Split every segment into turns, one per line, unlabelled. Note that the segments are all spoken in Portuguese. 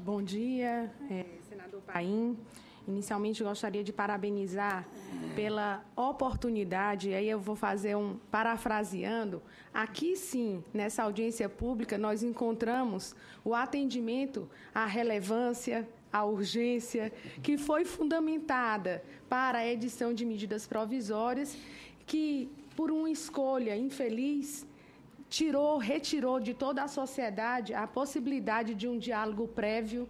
Bom dia, senador Paim. Inicialmente, gostaria de parabenizar pela oportunidade, e aí eu vou fazer parafraseando, aqui sim, nessa audiência pública, nós encontramos o atendimento à relevância, à urgência, que foi fundamentada para a edição de medidas provisórias, que, por uma escolha infeliz, retirou de toda a sociedade a possibilidade de um diálogo prévio,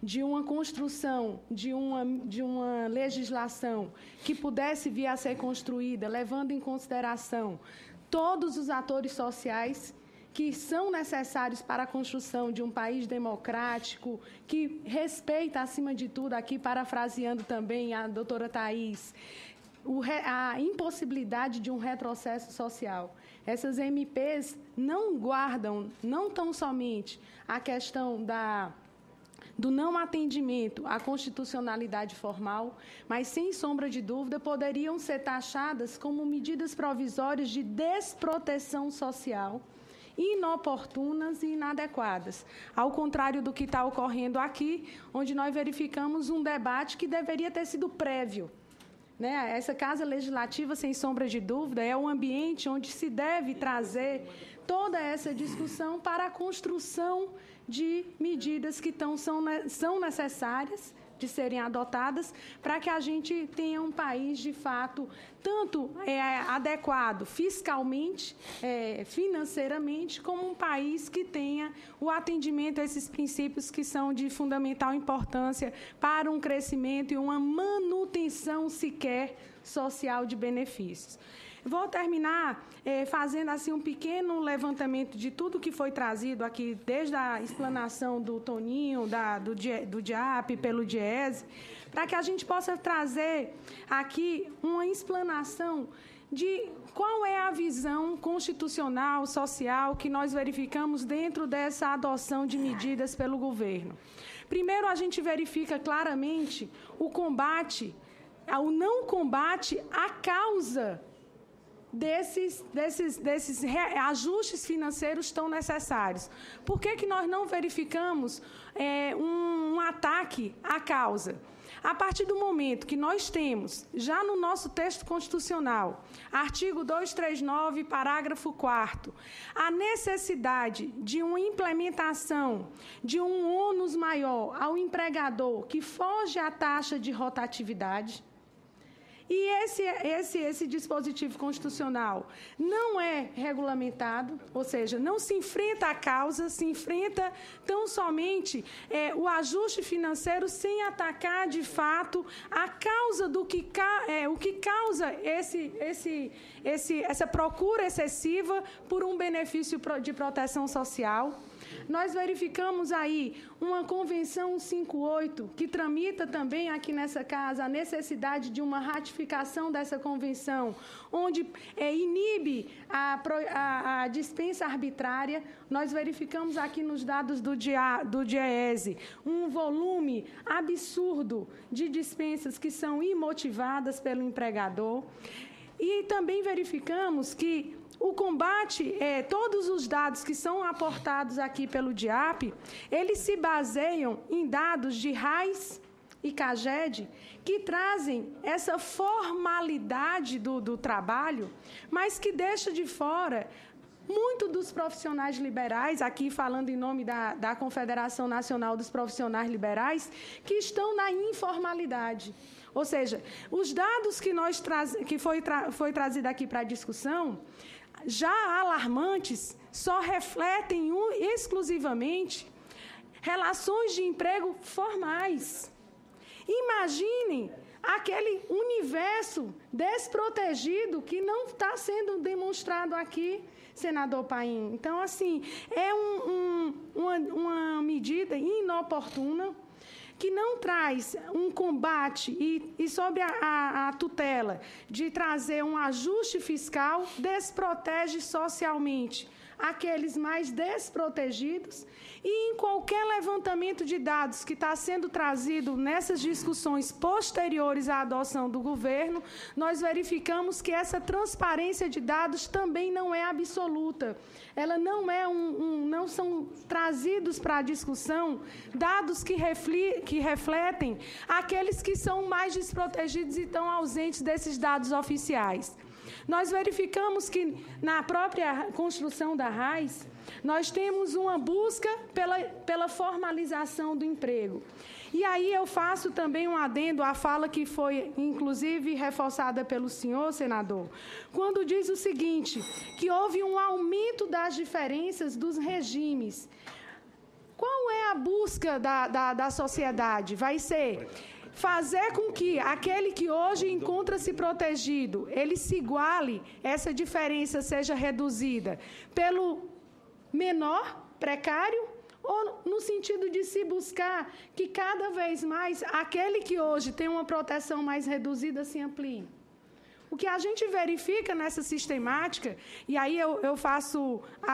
de uma construção, de uma legislação que pudesse vir a ser construída, levando em consideração todos os atores sociais que são necessários para a construção de um país democrático, que respeita, acima de tudo, aqui parafraseando também a doutora Thaís, a impossibilidade de um retrocesso social. Essas MPs não guardam, não tão somente a questão do não atendimento à constitucionalidade formal, mas, sem sombra de dúvida, poderiam ser taxadas como medidas provisórias de desproteção social, inoportunas e inadequadas, ao contrário do que está ocorrendo aqui, onde nós verificamos um debate que deveria ter sido prévio. Essa Casa Legislativa, sem sombra de dúvida, é um ambiente onde se deve trazer toda essa discussão para a construção de medidas que são necessárias de serem adotadas para que a gente tenha um país, de fato, tanto adequado fiscalmente, financeiramente, como um país que tenha o atendimento a esses princípios que são de fundamental importância para um crescimento e uma manutenção sequer social de benefícios. Vou terminar fazendo assim um pequeno levantamento de tudo que foi trazido aqui, desde a explanação do Toninho, do DIAP, pelo DIESE, para que a gente possa trazer aqui uma explanação de qual é a visão constitucional, social, que nós verificamos dentro dessa adoção de medidas pelo governo. Primeiro, a gente verifica claramente o não combate à causa desses ajustes financeiros tão necessários. Por que nós não verificamos um ataque à causa? A partir do momento que nós temos, já no nosso texto constitucional, artigo 239, parágrafo 4º, a necessidade de uma implementação de um ônus maior ao empregador que foge à taxa de rotatividade. E esse dispositivo constitucional não é regulamentado, ou seja, não se enfrenta a causa, se enfrenta tão somente o ajuste financeiro sem atacar, de fato, a causa o que causa essa procura excessiva por um benefício de proteção social. Nós verificamos aí uma Convenção 158, que tramita também aqui nessa casa a necessidade de uma ratificação dessa convenção, onde inibe a dispensa arbitrária. Nós verificamos aqui nos dados do DIESE um volume absurdo de dispensas que são imotivadas pelo empregador. E também verificamos que o combate, todos os dados que são aportados aqui pelo DIAP, eles se baseiam em dados de RAIS e CAGED, que trazem essa formalidade do trabalho, mas que deixa de fora muito dos profissionais liberais, aqui falando em nome da Confederação Nacional dos Profissionais Liberais, que estão na informalidade. Ou seja, os dados que foi trazido aqui para a discussão, já alarmantes, só refletem exclusivamente relações de emprego formais. Imaginem aquele universo desprotegido que não está sendo demonstrado aqui, senador Paim. Então, assim, é uma medida inoportuna, que não traz um combate e sobre a tutela de trazer um ajuste fiscal, desprotege socialmente aqueles mais desprotegidos, e em qualquer levantamento de dados que está sendo trazido nessas discussões posteriores à adoção do governo, nós verificamos que essa transparência de dados também não é absoluta. Ela não é não são trazidos para a discussão dados que refletem aqueles que são mais desprotegidos e estão ausentes desses dados oficiais. Nós verificamos que, na própria construção da RAIS, nós temos uma busca pela formalização do emprego. E aí eu faço também um adendo à fala que foi, inclusive, reforçada pelo senhor, senador, quando diz o seguinte, que houve um aumento das diferenças dos regimes. Qual é a busca da sociedade? Vai ser fazer com que aquele que hoje encontra-se protegido, ele se iguale, essa diferença seja reduzida pelo menor precário, ou no sentido de se buscar que cada vez mais aquele que hoje tem uma proteção mais reduzida se amplie. O que a gente verifica nessa sistemática, e aí eu faço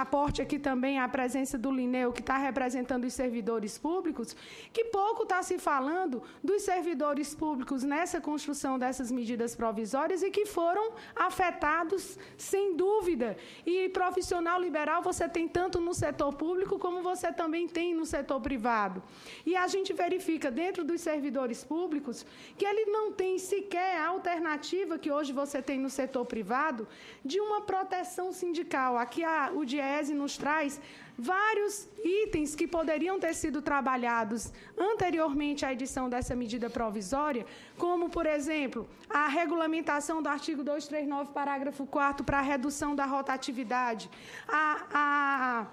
aporte aqui também à presença do Lineu, que está representando os servidores públicos, que pouco está se falando dos servidores públicos nessa construção dessas medidas provisórias e que foram afetados, sem dúvida. E profissional liberal você tem tanto no setor público como você também tem no setor privado. E a gente verifica dentro dos servidores públicos que ele não tem sequer a alternativa que hoje você tem no setor privado, de uma proteção sindical. Aqui o DIEESE nos traz vários itens que poderiam ter sido trabalhados anteriormente à edição dessa medida provisória, como, por exemplo, a regulamentação do artigo 239, parágrafo 4º, para a redução da rotatividade, a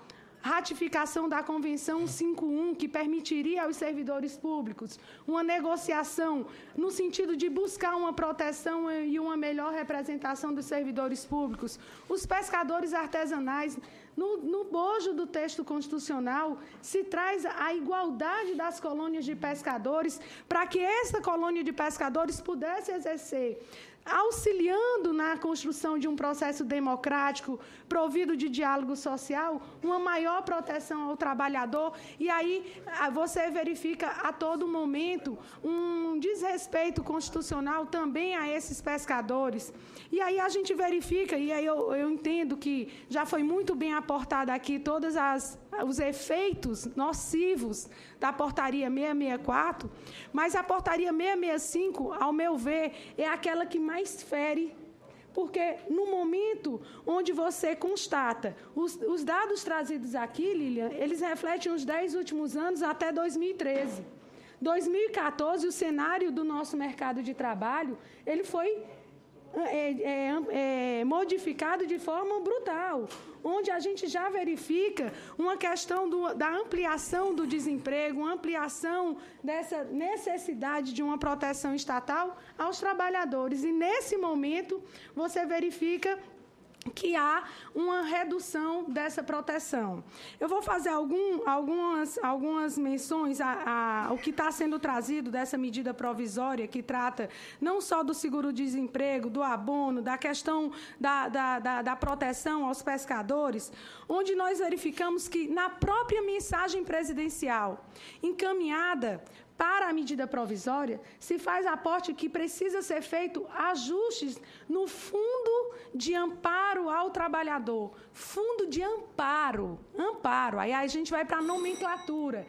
ratificação da Convenção 51, que permitiria aos servidores públicos uma negociação no sentido de buscar uma proteção e uma melhor representação dos servidores públicos. Os pescadores artesanais, no bojo do texto constitucional, se traz a igualdade das colônias de pescadores para que essa colônia de pescadores pudesse exercer, auxiliando na construção de um processo democrático, provido de diálogo social, uma maior proteção ao trabalhador, e aí você verifica a todo momento um desrespeito constitucional também a esses pescadores. E aí a gente verifica, e aí eu entendo que já foi muito bem aportado aqui todos os efeitos nocivos da portaria 664, mas a portaria 665, ao meu ver, é aquela que mais fere, porque no momento onde você constata, os dados trazidos aqui, Lilian, eles refletem os 10 últimos anos até 2013. 2014, o cenário do nosso mercado de trabalho, ele foi modificado de forma brutal, onde a gente já verifica uma questão da ampliação do desemprego, uma ampliação dessa necessidade de uma proteção estatal aos trabalhadores. E, nesse momento, você verifica que há uma redução dessa proteção. Eu vou fazer algumas menções ao que está sendo trazido dessa medida provisória, que trata não só do seguro-desemprego, do abono, da questão da proteção aos pescadores, onde nós verificamos que, na própria mensagem presidencial encaminhada para a medida provisória, se faz aporte que precisa ser feito ajustes no fundo de amparo ao trabalhador. Fundo de amparo. Aí a gente vai para a nomenclatura.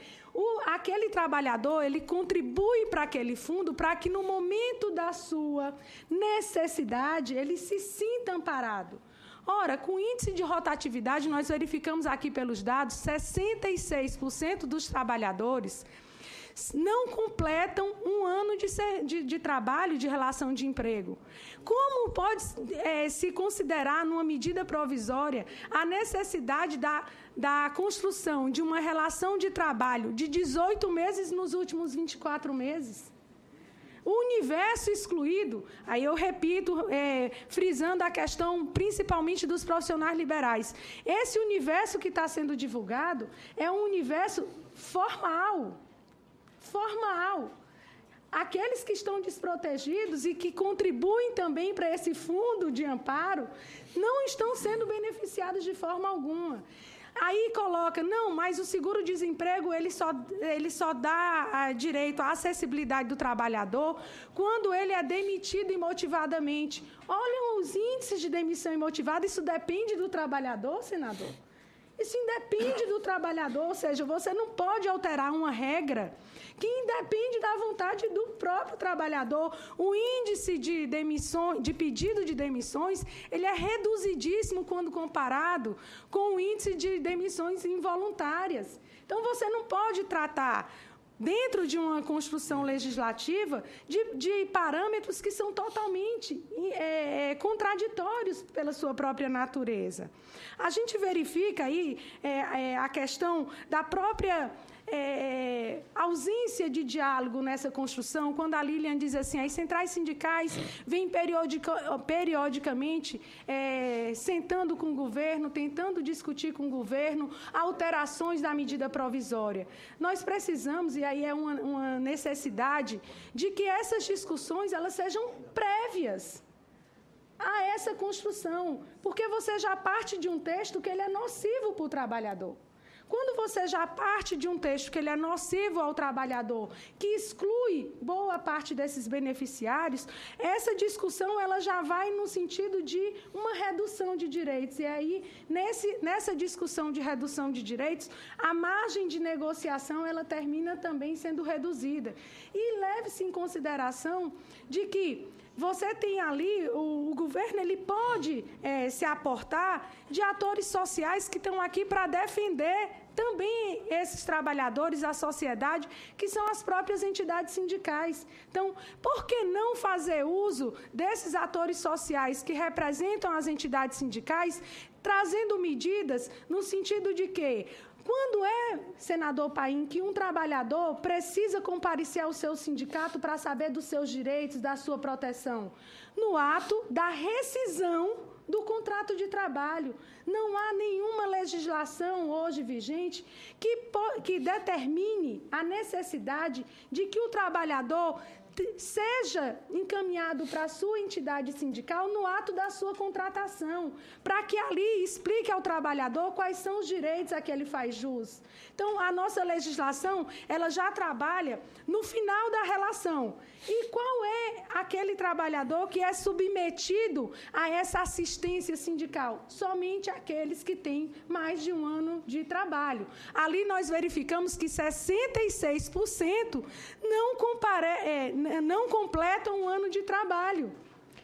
Aquele trabalhador, ele contribui para aquele fundo para que no momento da sua necessidade ele se sinta amparado. Ora, com índice de rotatividade, nós verificamos aqui pelos dados, 66% dos trabalhadores não completam um ano de trabalho, de relação de emprego. Como pode se considerar, numa medida provisória, a necessidade da construção de uma relação de trabalho de 18 meses nos últimos 24 meses? O universo excluído, aí eu repito, frisando a questão principalmente dos profissionais liberais. Esse universo que está sendo divulgado é um universo formal. Aqueles que estão desprotegidos e que contribuem também para esse fundo de amparo não estão sendo beneficiados de forma alguma. Aí coloca, não, mas o seguro-desemprego ele só dá direito à acessibilidade do trabalhador quando ele é demitido imotivadamente. Olha os índices de demissão imotivada, isso depende do trabalhador, senador. Isso independe do trabalhador, ou seja, você não pode alterar uma regra que independe da vontade do próprio trabalhador. O índice de demissões, de pedido de demissões, ele é reduzidíssimo quando comparado com o índice de demissões involuntárias. Então, você não pode tratar, dentro de uma construção legislativa, de parâmetros que são totalmente contraditórios pela sua própria natureza. A gente verifica aí a questão da própria ausência de diálogo nessa construção, quando a Lilian diz assim, as centrais sindicais vêm periodicamente sentando com o governo, tentando discutir com o governo alterações da medida provisória. Nós precisamos, e aí é uma necessidade, de que essas discussões elas sejam prévias a essa construção, porque você já parte de um texto que ele é nocivo para o trabalhador. Quando você já parte de um texto que ele é nocivo ao trabalhador, que exclui boa parte desses beneficiários, essa discussão ela já vai no sentido de uma redução de direitos. E aí, nessa discussão de redução de direitos, a margem de negociação ela termina também sendo reduzida. E leve-se em consideração de que você tem ali, o governo ele pode se aportar de atores sociais que estão aqui para defender também esses trabalhadores, a sociedade, que são as próprias entidades sindicais. Então, por que não fazer uso desses atores sociais que representam as entidades sindicais, trazendo medidas no sentido de que, quando senador Paim, que um trabalhador precisa comparecer ao seu sindicato para saber dos seus direitos, da sua proteção? No ato da rescisão do contrato de trabalho. Não há nenhuma legislação hoje vigente que determine a necessidade de que o trabalhador seja encaminhado para a sua entidade sindical no ato da sua contratação, para que ali explique ao trabalhador quais são os direitos a que ele faz jus. Então, a nossa legislação, ela já trabalha no final da relação. E qual é aquele trabalhador que é submetido a essa assistência sindical? Somente aqueles que têm mais de um ano de trabalho. Ali nós verificamos que 66% não completam um ano de trabalho.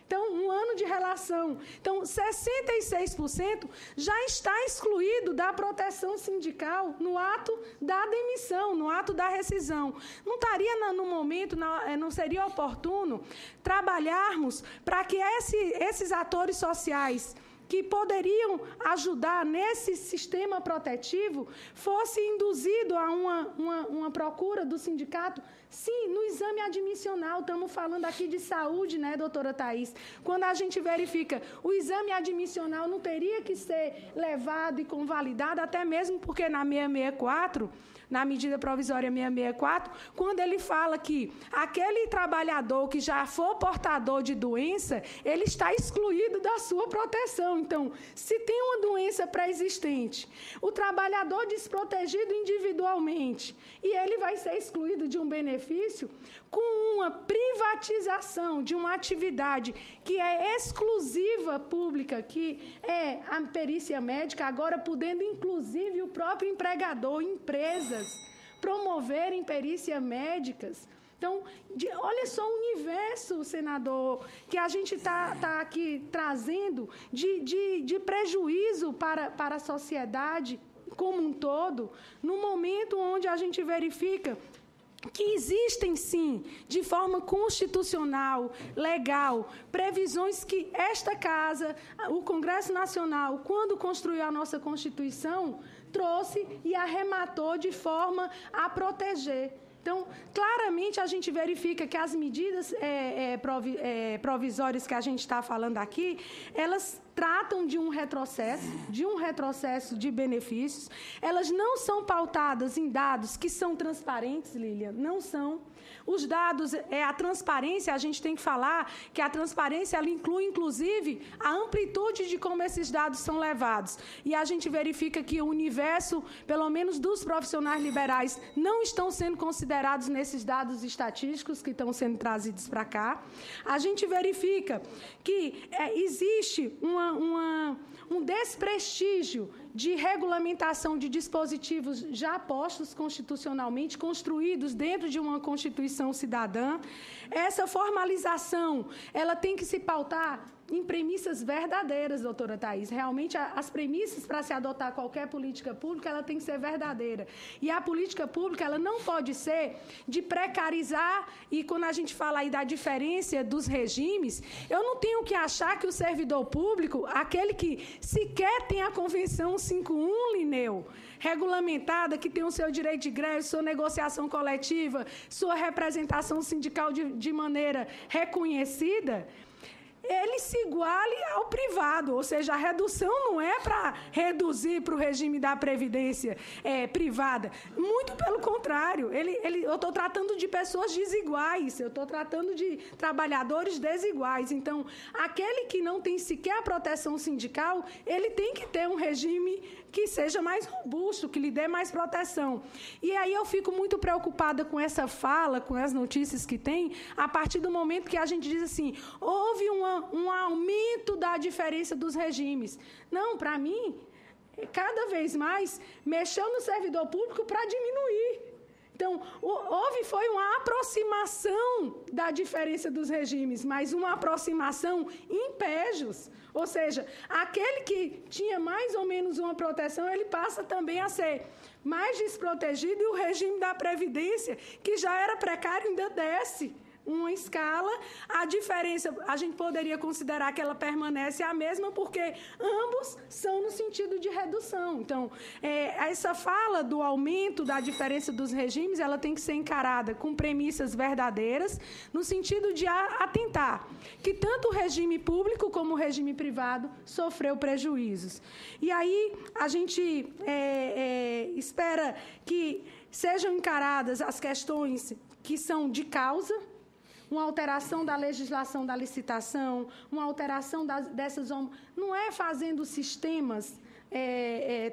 Então, um ano de relação. Então, 66% já está excluído da proteção sindical no ato da demissão, no ato da rescisão. Não estaria no momento, não seria oportuno trabalharmos para que esses atores sociais que poderiam ajudar nesse sistema protetivo fosse induzido a uma procura do sindicato? Sim, no exame admissional, estamos falando aqui de saúde, né, doutora Thaís? Quando a gente verifica, o exame admissional não teria que ser levado e convalidado, até mesmo porque na 664, na medida provisória 664, quando ele fala que aquele trabalhador que já for portador de doença, ele está excluído da sua proteção. Então, se tem uma doença pré-existente, o trabalhador desprotegido individualmente, e ele vai ser excluído de um benefício, com uma privatização de uma atividade que é exclusiva pública, que é a perícia médica, agora podendo, inclusive, o próprio empregador, empresas, promoverem perícias médicas. Então, olha só o universo, senador, que a gente está aqui trazendo de prejuízo para a sociedade como um todo, no momento onde a gente verifica que existem, sim, de forma constitucional, legal, previsões que esta Casa, o Congresso Nacional, quando construiu a nossa Constituição, trouxe e arrematou de forma a proteger. Então, claramente, a gente verifica que as medidas provisórias que a gente está falando aqui, elas tratam de um retrocesso de benefícios. Elas não são pautadas em dados que são transparentes, Lília, não são. Os dados, a transparência, a gente tem que falar que a transparência ela inclui, inclusive, a amplitude de como esses dados são levados. E a gente verifica que o universo, pelo menos dos profissionais liberais, não estão sendo considerados nesses dados estatísticos que estão sendo trazidos para cá. A gente verifica que existe um desprestígio de regulamentação de dispositivos já postos constitucionalmente, construídos dentro de uma Constituição cidadã. Essa formalização, ela tem que se pautar em premissas verdadeiras, doutora Thaís. Realmente, as premissas para se adotar qualquer política pública, ela tem que ser verdadeira. E a política pública, ela não pode ser de precarizar, e quando a gente fala aí da diferença dos regimes, eu não tenho que achar que o servidor público, aquele que sequer tem a Convenção 51, Lineu, regulamentada, que tem o seu direito de greve, sua negociação coletiva, sua representação sindical de maneira reconhecida, ele se iguale ao privado, ou seja, a redução não é para reduzir para o regime da previdência privada, muito pelo contrário, eu estou tratando de pessoas desiguais, eu estou tratando de trabalhadores desiguais. Então, aquele que não tem sequer a proteção sindical, ele tem que ter um regime que seja mais robusto, que lhe dê mais proteção. E aí eu fico muito preocupada com essa fala, com as notícias que tem, a partir do momento que a gente diz assim, houve um aumento da diferença dos regimes. Não, para mim, cada vez mais, mexeu no servidor público para diminuir. Então, foi uma aproximação da diferença dos regimes, mas uma aproximação em péjos. Ou seja, aquele que tinha mais ou menos uma proteção, ele passa também a ser mais desprotegido, e o regime da Previdência, que já era precário, ainda desce uma escala. A diferença, a gente poderia considerar que ela permanece a mesma, porque ambos são no sentido de redução. Então, essa fala do aumento da diferença dos regimes, ela tem que ser encarada com premissas verdadeiras, no sentido de atentar que tanto o regime público como o regime privado sofreu prejuízos. E aí, a gente espera que sejam encaradas as questões que são de causa, uma alteração da legislação da licitação, uma alteração dessas... Não é fazendo sistemas,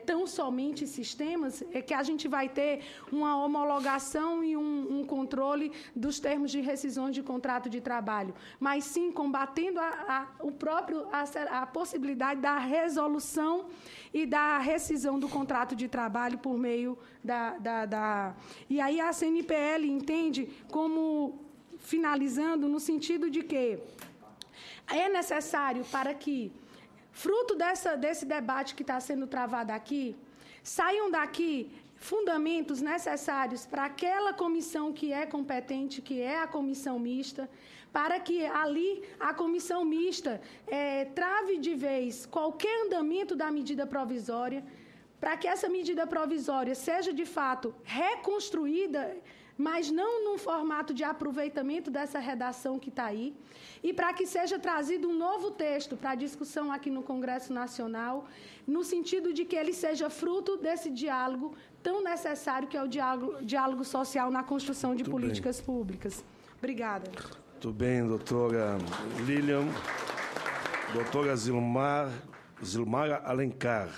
tão somente sistemas, que a gente vai ter uma homologação e um controle dos termos de rescisão de contrato de trabalho, mas sim combatendo a possibilidade da resolução e da rescisão do contrato de trabalho por meio E aí a CNPL entende como... finalizando, no sentido de que é necessário para que, fruto desse debate que está sendo travado aqui, saiam daqui fundamentos necessários para aquela comissão que é competente, que é a comissão mista, para que ali a comissão mista trave de vez qualquer andamento da medida provisória, para que essa medida provisória seja, de fato, reconstruída, mas não num formato de aproveitamento dessa redação que está aí, e para que seja trazido um novo texto para discussão aqui no Congresso Nacional, no sentido de que ele seja fruto desse diálogo tão necessário que é o diálogo social na construção de políticas públicas. Obrigada.
Muito bem, doutora Lilian. Doutora Zilmara Alencar.